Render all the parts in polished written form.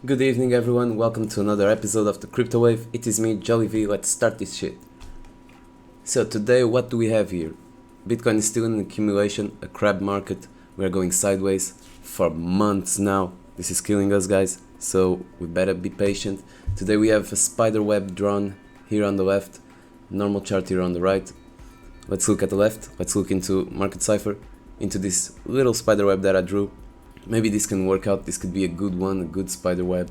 Good evening everyone, welcome to another episode of the Crypto Wave. It is me, Jolly V. Let's start this shit. So today what do we have here? Bitcoin is still in accumulation, a crab market. We are going sideways for months now. This is killing us, guys, so we better be patient. Today we have a spider web drawn here on the left, normal chart here on the right. Let's look at the left, let's look into Market Cipher, into this little spider web that I drew. Maybe this can work out, this could be a good one, a good spider web.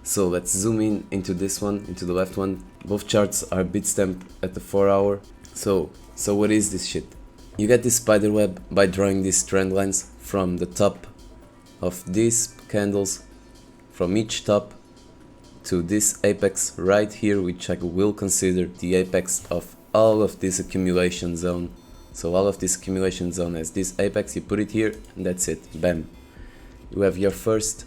So let's zoom in into this one, into the left one. Both charts are bitstamp at the 4 hour. So what is this shit? You get this spider web by drawing these trend lines from the top of these candles, from each top to this apex right here, which I will consider the apex of all of this accumulation zone. So all of this accumulation zone as this apex, you put it here and that's it, bam. You have your first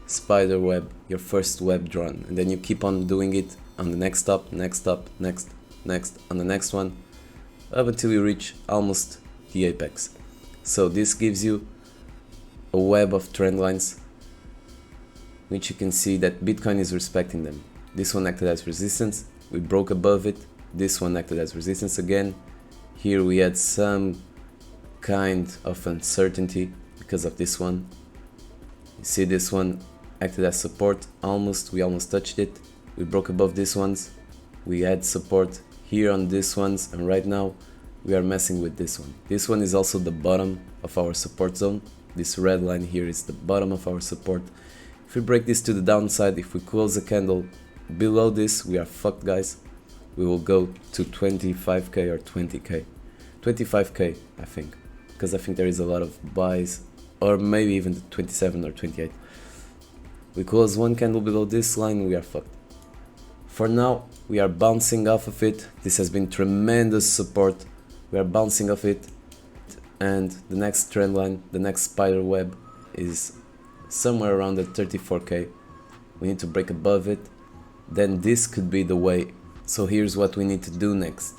spider web, your first web drawn, and then you keep on doing it on the next top, next, on the next one, up until you reach almost the apex. So this gives you a web of trend lines, which you can see that Bitcoin is respecting them. This one acted as resistance, we broke above it, this one acted as resistance again. Here we had some kind of uncertainty because of this one. You see this one acted as support, we almost touched it. We broke above these ones, we had support here on these ones, and right now we are messing with this one. This one is also the bottom of our support zone. This red line here is the bottom of our support. If we break this to the downside, if we close a candle below this, we are fucked, guys. We will go to 25k or 20k. 25k, I think, because I think there is a lot of buys, or maybe even 27 or 28. We close one candle below this line, we are fucked. For now, we are bouncing off of it. This has been tremendous support. We are bouncing off it, and the next trend line, the next spider web, is somewhere around at 34k. We need to break above it, then this could be the way. So here's what we need to do next.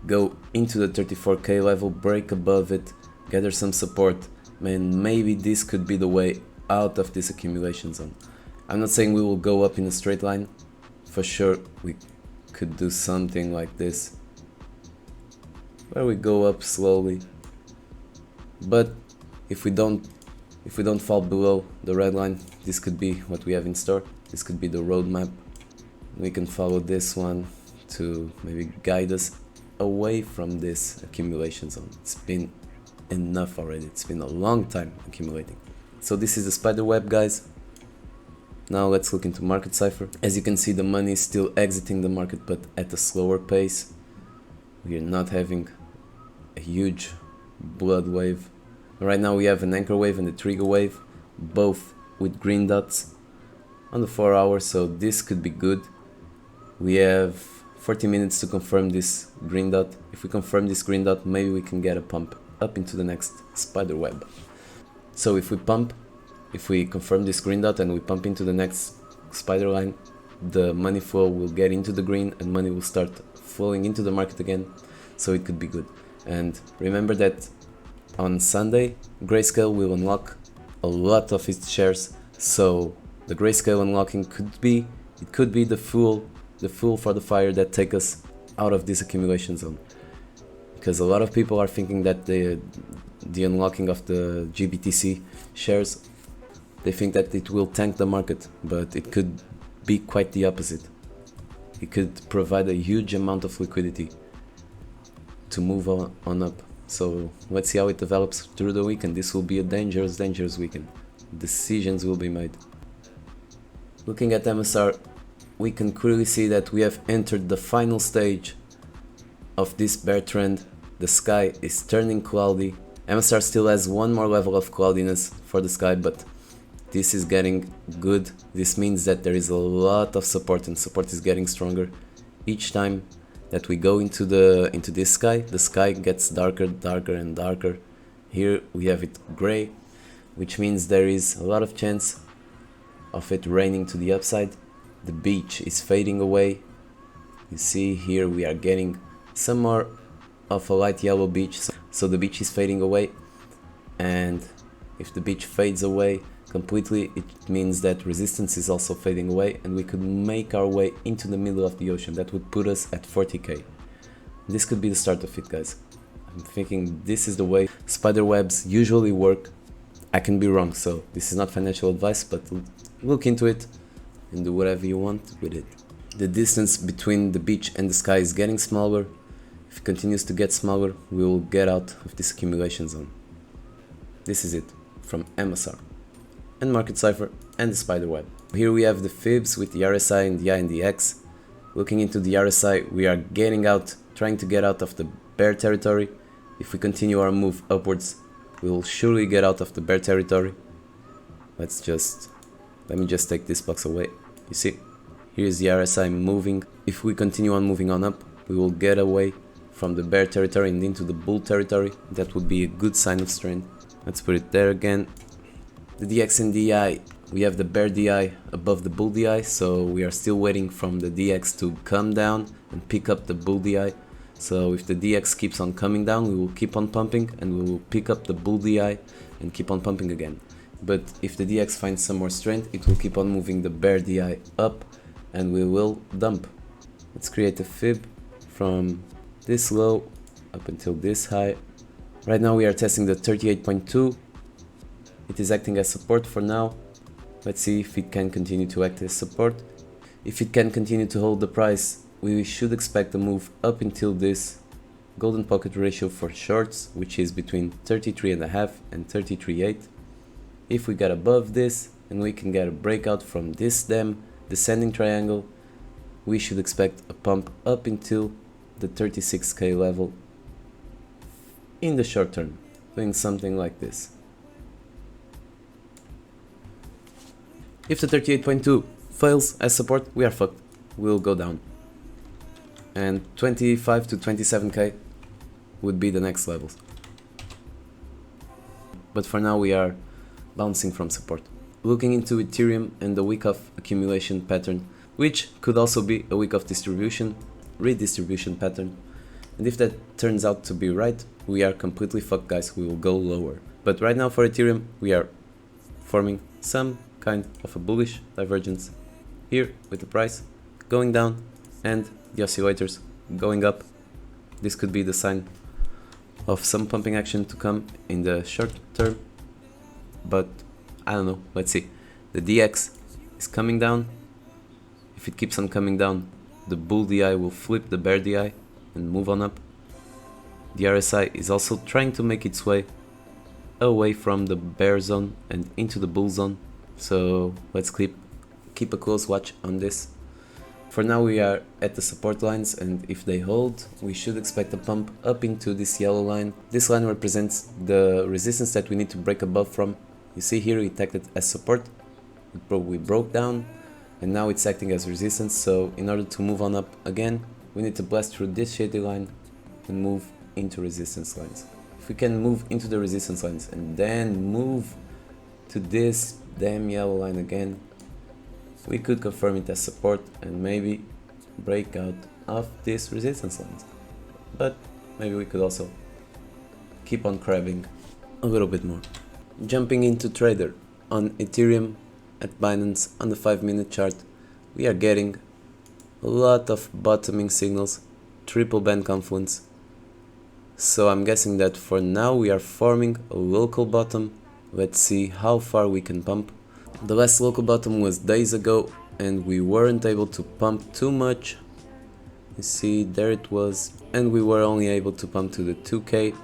Go into the 34k level, break above it, gather some support. Man, maybe this could be the way out of this accumulation zone. I'm not saying we will go up in a straight line. For sure we could do something like this, where we go up slowly. But if we don't fall below the red line, this could be what we have in store. This could be the roadmap. We can follow this one to maybe guide us away from this accumulation zone. It's been enough already, it's been a long time accumulating. So this is the spider web, guys. Now let's look into Market Cipher. As you can see, the money is still exiting the market, but at a slower pace. We are not having a huge blood wave. Right now we have an anchor wave and a trigger wave, both with green dots on the 4 hours, so this could be good. We have 40 minutes to confirm this green dot. If we confirm this green dot, maybe we can get a pump up into the next spider web. So if we confirm this green dot and we pump into the next spider line, the money flow will get into the green and money will start flowing into the market again, so it could be good. And remember that on Sunday, Grayscale will unlock a lot of its shares, so the Grayscale unlocking could be the fuel for the fire that take us out of this accumulation zone. Because a lot of people are thinking that the unlocking of the GBTC shares, they think that it will tank the market, but it could be quite the opposite. It could provide a huge amount of liquidity to move on up. So let's see how it develops through the weekend. This will be a dangerous weekend. Decisions will be made. Looking at MSR, we can clearly see that we have entered the final stage of this bear trend. The sky is turning cloudy. MSR still has one more level of cloudiness for the sky, but this is getting good. This means that there is a lot of support, and support is getting stronger. Each time that we go into this sky, the sky gets darker and darker. Here we have it gray, which means there is a lot of chance of it raining to the upside. The beach is fading away. You see here we are getting some more of a light yellow beach, so the beach is fading away, and if the beach fades away, completely, it means that resistance is also fading away and we could make our way into the middle of the ocean. That would put us at 40k. This could be the start of it, guys. I'm thinking this is the way spider webs usually work. I can be wrong, so this is not financial advice, but look into it and do whatever you want with it. The distance between the beach and the sky is getting smaller. If it continues to get smaller, we will get out of this accumulation zone. This is it from Emasar and Market Cipher and the spider web. Here we have the fibs with the RSI and the I and the X. Looking into the RSI, we are trying to get out of the bear territory. If we continue our move upwards, we will surely get out of the bear territory. Let me just take this box away. You see, here's the RSI moving. If we continue on moving on up, we will get away from the bear territory and into the bull territory. That would be a good sign of strength. Let's put it there again. The DX and DI, we have the bear DI above the bull DI, so we are still waiting from the DX to come down and pick up the bull DI. So if the DX keeps on coming down, we will keep on pumping and we will pick up the bull DI and keep on pumping again. But if the DX finds some more strength, it will keep on moving the bear DI up and we will dump. Let's create a fib from this low up until this high. Right now we are testing the 38.2. It is acting as support for now. Let's see if it can continue to act as support. If it can continue to hold the price, we should expect a move up until this golden pocket ratio for shorts, which is between 33.5 and 33.8. If we get above this and we can get a breakout from this descending triangle, we should expect a pump up until the 36k level in the short term, doing something like this. If the 38.2 fails as support, we are fucked. We'll go down. And 25 to 27k would be the next levels. But for now we are bouncing from support. Looking into Ethereum and the week of accumulation pattern, which could also be a week of redistribution pattern. And if that turns out to be right, we are completely fucked, guys. We will go lower. But right now for Ethereum, we are forming some kind of a bullish divergence here with the price going down and the oscillators going up. This could be the sign of some pumping action to come in the short term, but I don't know. Let's see. The DX is coming down. If it keeps on coming down, the bull DI will flip the bear DI and move on up. The RSI is also trying to make its way away from the bear zone and into the bull zone, so let's keep a close watch on this. For now we are at the support lines, and if they hold, we should expect a pump up into this yellow line. This line represents the resistance that we need to break above from. You see here it acted as support, we broke down, and now it's acting as resistance. So in order to move on up again, we need to blast through this shady line and move into resistance lines. If we can move into the resistance lines and then move to this damn yellow line again, we could confirm it as support and maybe break out of this resistance lines. But maybe we could also keep on crabbing a little bit more. Jumping into Trdr on Ethereum at Binance on the 5-minute chart, we are getting a lot of bottoming signals, triple band confluence. So I'm guessing that for now we are forming a local bottom. Let's see how far we can pump. The last local bottom was days ago and we weren't able to pump too much. You see, there it was, and we were only able to pump to the 2k.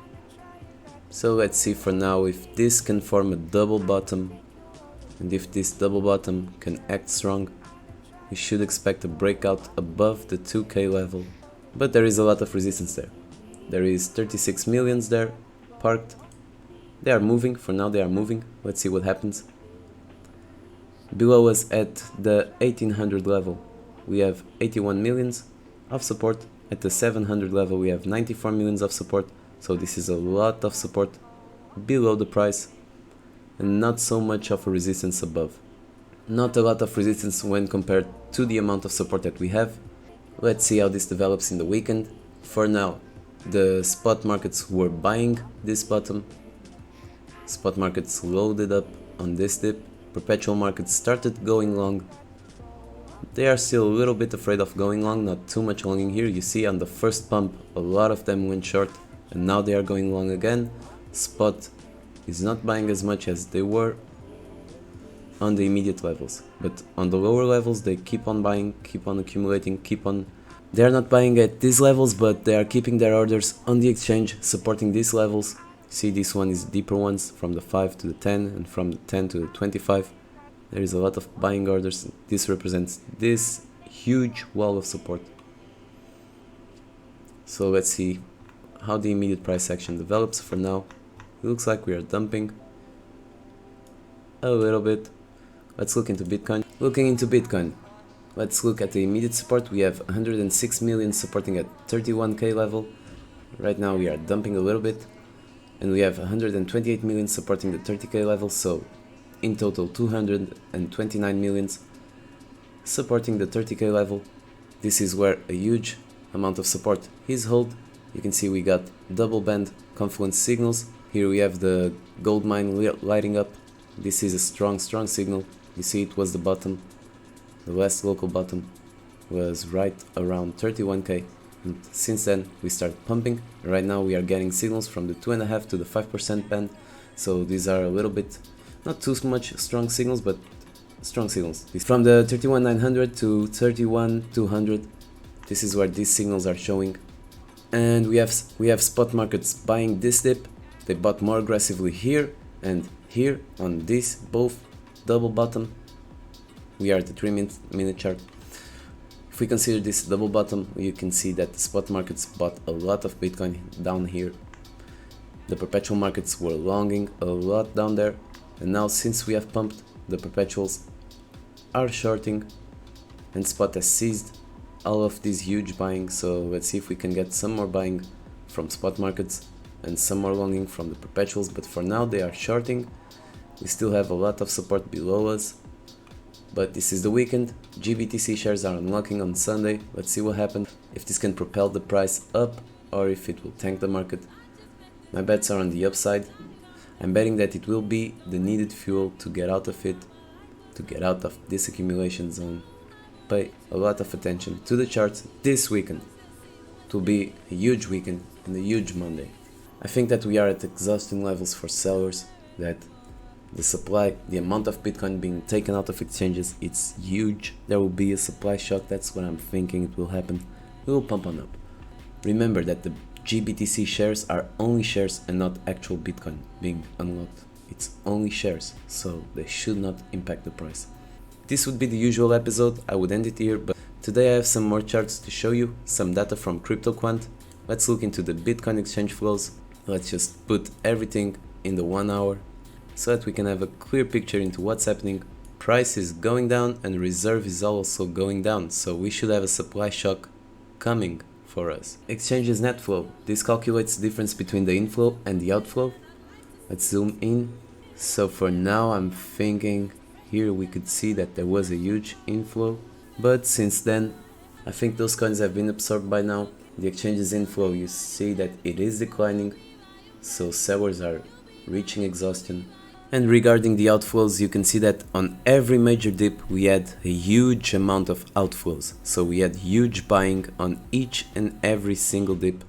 So let's see for now if this can form a double bottom, and if this double bottom can act strong, we should expect a breakout above the 2k level. But there is a lot of resistance there. There is 36 millions there parked. They are moving. For now they are moving. Let's see what happens. Below us at the 1800 level we have 81 millions of support. At the 700 level we have 94 millions of support. So this is a lot of support below the price and not so much of a resistance above. Not a lot of resistance when compared to the amount of support that we have. Let's see how this develops in the weekend. For now, the spot markets were buying this bottom. Spot markets loaded up on this dip. perpetual market started going long. They are still a little bit afraid of going long, not too much longing here. You see on the first pump a lot of them went short and now they are going long again. Spot is not buying as much as they were on the immediate levels, but on the lower levels they keep on buying, keep on accumulating, they are not buying at these levels, but they are keeping their orders on the exchange, supporting these levels. See, this one is deeper ones, from the 5 to the 10 and from the 10 to the 25. There is a lot of buying orders. This represents this huge wall of support. So let's see how the immediate price action develops. For now, it looks like we are dumping a little bit. Let's look into Bitcoin. Looking into Bitcoin, let's look at the immediate support. We have 106 million supporting at 31k level. Right now we are dumping a little bit. And we have 128 million supporting the 30k level. So in total 229 millions supporting the 30k level. This is where a huge amount of support is held. You can see we got double band confluence signals. Here we have the gold mine lighting up. This is a strong signal. You see it was the bottom. The last local bottom was right around 31k. And since then we start pumping. Right now we are getting signals from the 2.5 to the 5% band. So these are a little bit, not too much strong signals, but strong signals. From the 31,900 to 31,200, this is where these signals are showing. And we have spot markets buying this dip. They bought more aggressively here and here on this both double bottom. We are at the 3-minute chart. If we consider this double bottom, you can see that the spot markets bought a lot of Bitcoin down here. The perpetual markets were longing a lot down there, and now since we have pumped, the perpetuals are shorting and spot has seized all of this huge buying. So let's see if we can get some more buying from spot markets and some more longing from the perpetuals, but for now they are shorting. We still have a lot of support below us, but this is the weekend. GBTC shares are unlocking on Sunday. Let's see what happens, if this can propel the price up or if it will tank the market. My bets are on the upside. I'm betting that it will be the needed fuel to get out of it, to get out of this accumulation zone. Pay a lot of attention to the charts this weekend. It will be a huge weekend and a huge Monday. I think that we are at exhausting levels for sellers, that the supply, the amount of Bitcoin being taken out of exchanges, it's huge. There will be a supply shock. That's what I'm thinking it will happen. It will pump on up. Remember that the GBTC shares are only shares and not actual Bitcoin being unlocked. It's only shares, so they should not impact the price. This would be the usual episode. I would end it here, but today I have some more charts to show you, some data from CryptoQuant. Let's look into the Bitcoin exchange flows. Let's just put everything in the 1 hour so that we can have a clear picture into what's happening. Price is going down and reserve is also going down, so we should have a supply shock coming for us. Exchanges net flow. This calculates the difference between the inflow and the outflow. Let's zoom in. So for now I'm thinking here we could see that there was a huge inflow, but since then I think those coins have been absorbed by now. The exchanges inflow, you see that it is declining, so sellers are reaching exhaustion. And regarding the outflows, you can see that on every major dip we had a huge amount of outflows. So we had huge buying on each and every single dip,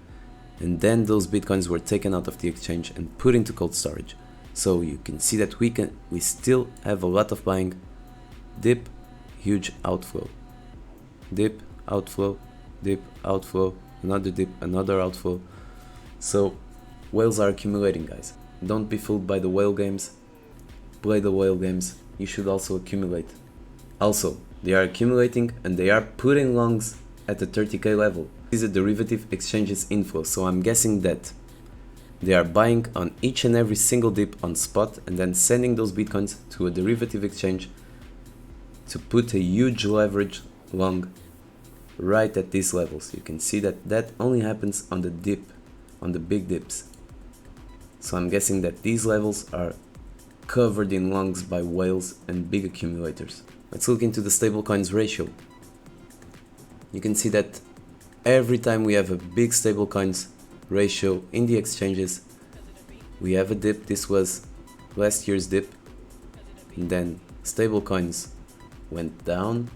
and then those bitcoins were taken out of the exchange and put into cold storage. So you can see that we still have a lot of buying. Dip, huge outflow. Dip, outflow, dip, outflow, another dip, another outflow. So whales are accumulating, guys. Don't be fooled by the whale games. Play the whale games. You should also accumulate. Also, they are accumulating and they are putting longs at the 30k level. This is a derivative exchanges inflow, so I'm guessing that they are buying on each and every single dip on spot and then sending those bitcoins to a derivative exchange to put a huge leverage long right at these levels. You can see that that only happens on the dip, on the big dips. So I'm guessing that these levels are covered in longs by whales and big accumulators. Let's look into the stablecoins ratio. You can see that every time we have a big stablecoins ratio in the exchanges, we have a dip. This was last year's dip, and then stable coins went down,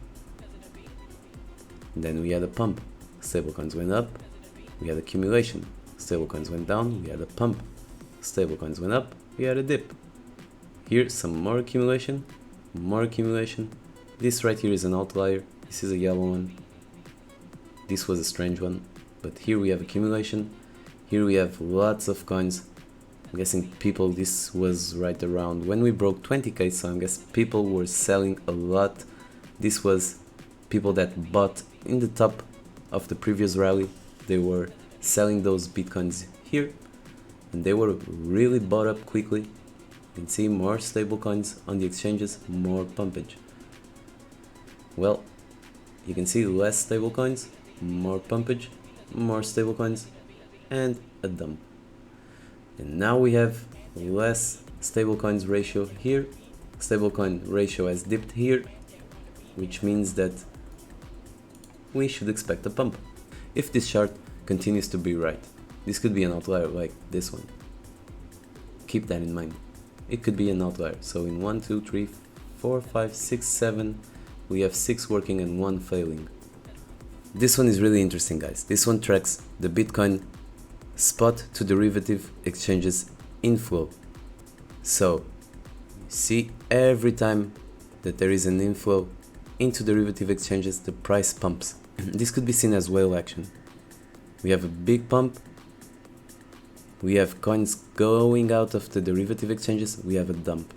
then we had a pump. Stable coins went up, we had accumulation. Stable coins went down, we had a pump. Stable coins went up, we had a dip. Here some more accumulation, more accumulation. This right here is an outlier, this is a yellow one. This was a strange one, but here we have accumulation. Here we have lots of coins. I'm guessing people, this was right around when we broke 20k, so I guess people were selling a lot. This was people that bought in the top of the previous rally. They were selling those bitcoins here, and they were really bought up quickly. You can see more stable coins on the exchanges, more pumpage. Well, you can see less stable coins, more pumpage, more stable coins, and a dump. And now we have less stablecoins ratio here. Stablecoin ratio has dipped here, which means that we should expect a pump. If this chart continues to be right, this could be an outlier like this one. Keep that in mind. It could be an outlier. So in 1, 2, 3, 4, 5, 6, 7, we have 6 working and 1 failing. This one is really interesting, guys. This one tracks the Bitcoin spot to derivative exchanges inflow. So see, every time that there is an inflow into derivative exchanges, the price pumps. This could be seen as whale action. We have a big pump, we have coins going out of the derivative exchanges, we have a dump.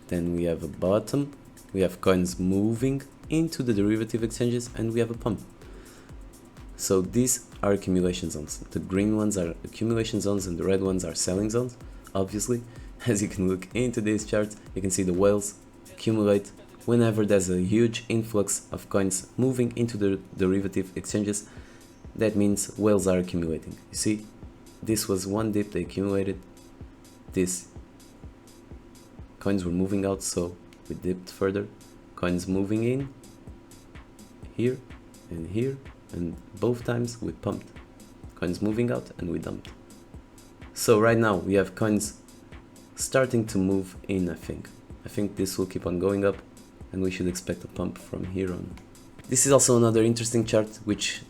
Then we have a bottom, we have coins moving into the derivative exchanges, and we have a pump. So these are accumulation zones. The green ones are accumulation zones and the red ones are selling zones, obviously. As you can look into these charts, you can see the whales accumulate whenever there's a huge influx of coins moving into the derivative exchanges. That means whales are accumulating. You see, this was one dip, they accumulated. This coins were moving out, so we dipped further. Coins moving in here and here, and both times we pumped. Coins moving out and we dumped. So right now we have coins starting to move in. I think this will keep on going up, and we should expect a pump from here on. This is also another interesting chart, which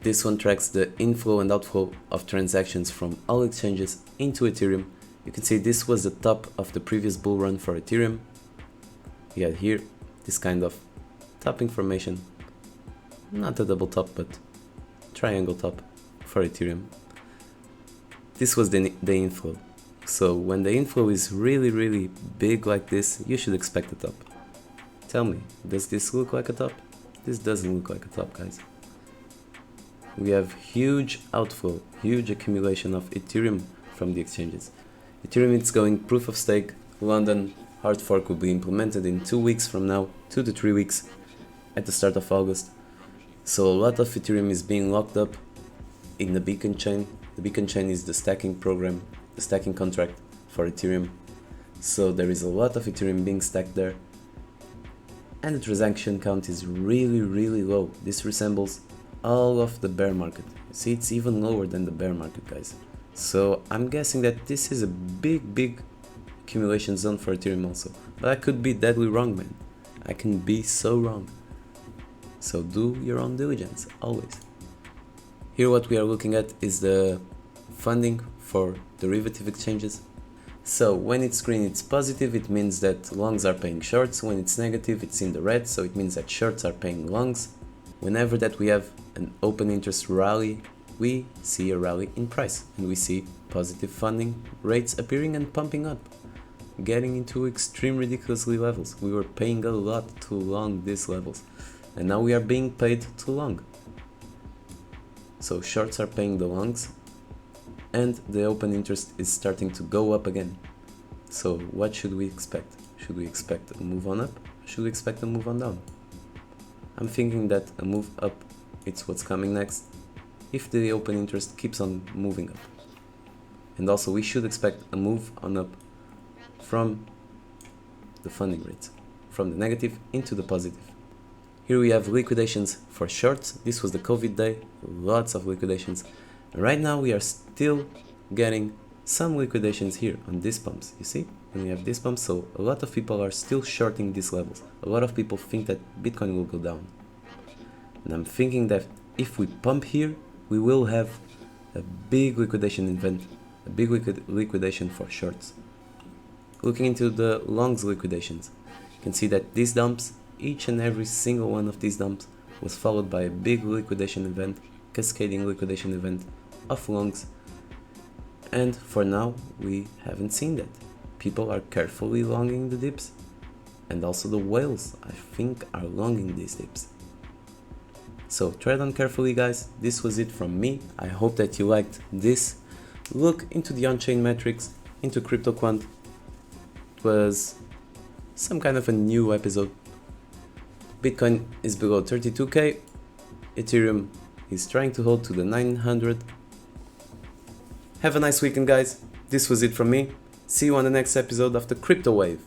this one tracks the inflow and outflow of transactions from all exchanges into Ethereum. You can see this was the top of the previous bull run for Ethereum. We had here this kind of topping formation, not a double top but triangle top for Ethereum. This was the inflow. So when the inflow is really big like this, you should expect a top. Tell me, does this look like a top? This doesn't look like a top, guys. We have huge outflow, huge accumulation of Ethereum from the exchanges. Ethereum is going proof of stake. London hard fork will be implemented in 2 weeks from now, 2 to 3 weeks at the start of August. So a lot of Ethereum is being locked up in the Beacon chain. The Beacon chain is the stacking program, the stacking contract for Ethereum. So there is a lot of Ethereum being stacked there. And the transaction count is really low. This resembles all of the bear market. See, it's even lower than the bear market, guys. So I'm guessing that this is a big accumulation zone for Ethereum also. But I could be deadly wrong, man. I can be so wrong. So do your own diligence, always. Here what we are looking at is the funding for derivative exchanges. So when it's green, it's positive, it means that longs are paying shorts. When it's negative, it's in the red, so it means that shorts are paying longs. Whenever that we have an open interest rally, we see a rally in price, and we see positive funding rates appearing and pumping up, getting into extreme ridiculously levels. We were paying a lot to long these levels, and now we are being paid to long. So shorts are paying the longs, and the open interest is starting to go up again. So what should we expect? Should we expect a move on up? Should we expect a move on down? I'm thinking that a move up, it's what's coming next, if the open interest keeps on moving up. And also we should expect a move on up from the funding rates, from the negative into the positive. Here we have liquidations for shorts. This was the COVID day, lots of liquidations. And right now we are still getting some liquidations here on these pumps, you see? when we have this bump, so a lot of people are still shorting these levels. A lot of people think that Bitcoin will go down. And I'm thinking that if we pump here, we will have a big liquidation event, a big liquidation for shorts. Looking into the longs liquidations, you can see that these dumps, each and every single one of these dumps was followed by a big liquidation event, cascading liquidation event of longs. And for now, we haven't seen that. People are carefully longing the dips, and also the whales, I think, are longing these dips. So tread on carefully, guys. This was it from me. I hope that you liked this look into the on-chain metrics, into CryptoQuant. It was some kind of a new episode. Bitcoin is below 32k. Ethereum is trying to hold to the 900. Have a nice weekend, guys. This was it from me. See you on the next episode of the Crypto Wave.